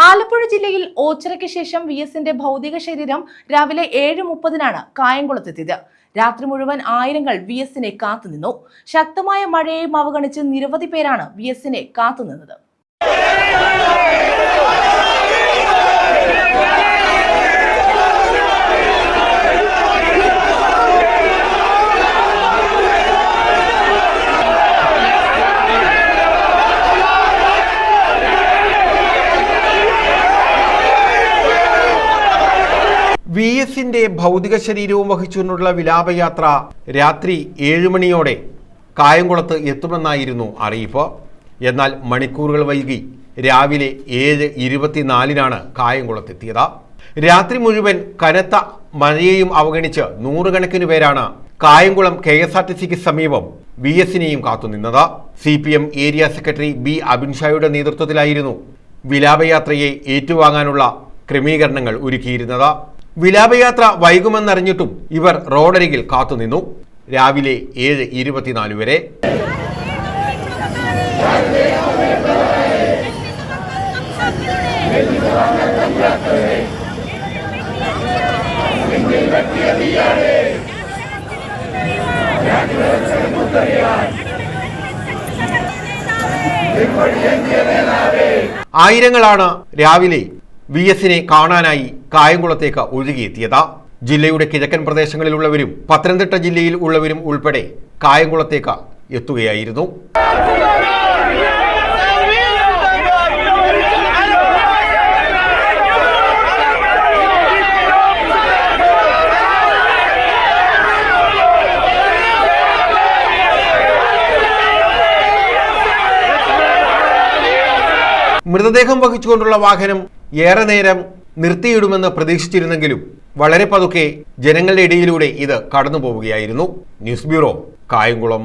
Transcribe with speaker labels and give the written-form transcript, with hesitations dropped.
Speaker 1: ആലപ്പുഴ ജില്ലയിൽ ഓച്ചിറയ്ക്ക് ശേഷം വിഎസിന്റെ ഭൗതിക ശരീരം രാവിലെ 7:30 കായംകുളത്തെത്തിയത്. രാത്രി മുഴുവൻ ആയിരങ്ങൾ വിഎസിനെ കാത്തുനിന്നു. ശക്തമായ മഴയെയും അവഗണിച്ച് നിരവധി പേരാണ് വിഎസിനെ കാത്തുനിന്നത്.
Speaker 2: വിഎസിന്റെ ഭൗതിക ശരീരവും വഹിച്ചുകൊണ്ടുള്ള വിലാപയാത്ര രാത്രി 7 മണിയോടെ കായംകുളത്ത് എത്തുമെന്നായിരുന്നു അറിയിപ്പ്. എന്നാൽ മണിക്കൂറുകൾ വൈകി രാവിലെ 7:24 കായംകുളത്തെത്തിയത്. രാത്രി മുഴുവൻ കനത്ത മഴയെയും അവഗണിച്ച് നൂറുകണക്കിന് പേരാണ് കായംകുളം KSRTCക്ക് സമീപം വിഎസിനെയും കാത്തുനിന്നത്. CPM ഏരിയ സെക്രട്ടറി B അബിൻഷായുടെ നേതൃത്വത്തിലായിരുന്നു വിലാപയാത്രയെ ഏറ്റുവാങ്ങാനുള്ള ക്രമീകരണങ്ങൾ ഒരുക്കിയിരുന്നത്. വിലാപയാത്ര വൈകുമെന്നറിഞ്ഞിട്ടും ഇവർ റോഡരികിൽ കാത്തുനിന്നു. രാവിലെ 7:24 വരെ. ആയിരങ്ങളാണ് രാവിലെ വിഎസിനെ കാണാനായി കായംകുളത്തേക്ക് ഒഴുകിയെത്തിയത്. ജില്ലയുടെ കിഴക്കൻ പ്രദേശങ്ങളിലുള്ളവരും പത്തനംതിട്ട ജില്ലയിൽ ഉള്ളവരും ഉൾപ്പെടെ കായംകുളത്തേക്ക് എത്തുകയായിരുന്നു. മൃതദേഹം വഹിച്ചുകൊണ്ടുള്ള വാഹനം ഏറെ നേരം നിർത്തിയിടുമെന്ന് പ്രതീക്ഷിച്ചിരുന്നെങ്കിലും വളരെ പതുക്കെ ജനങ്ങളുടെ ഇടയിലൂടെ ഇത് കടന്നു പോവുകയായിരുന്നു. News bureau, Kayamkulam.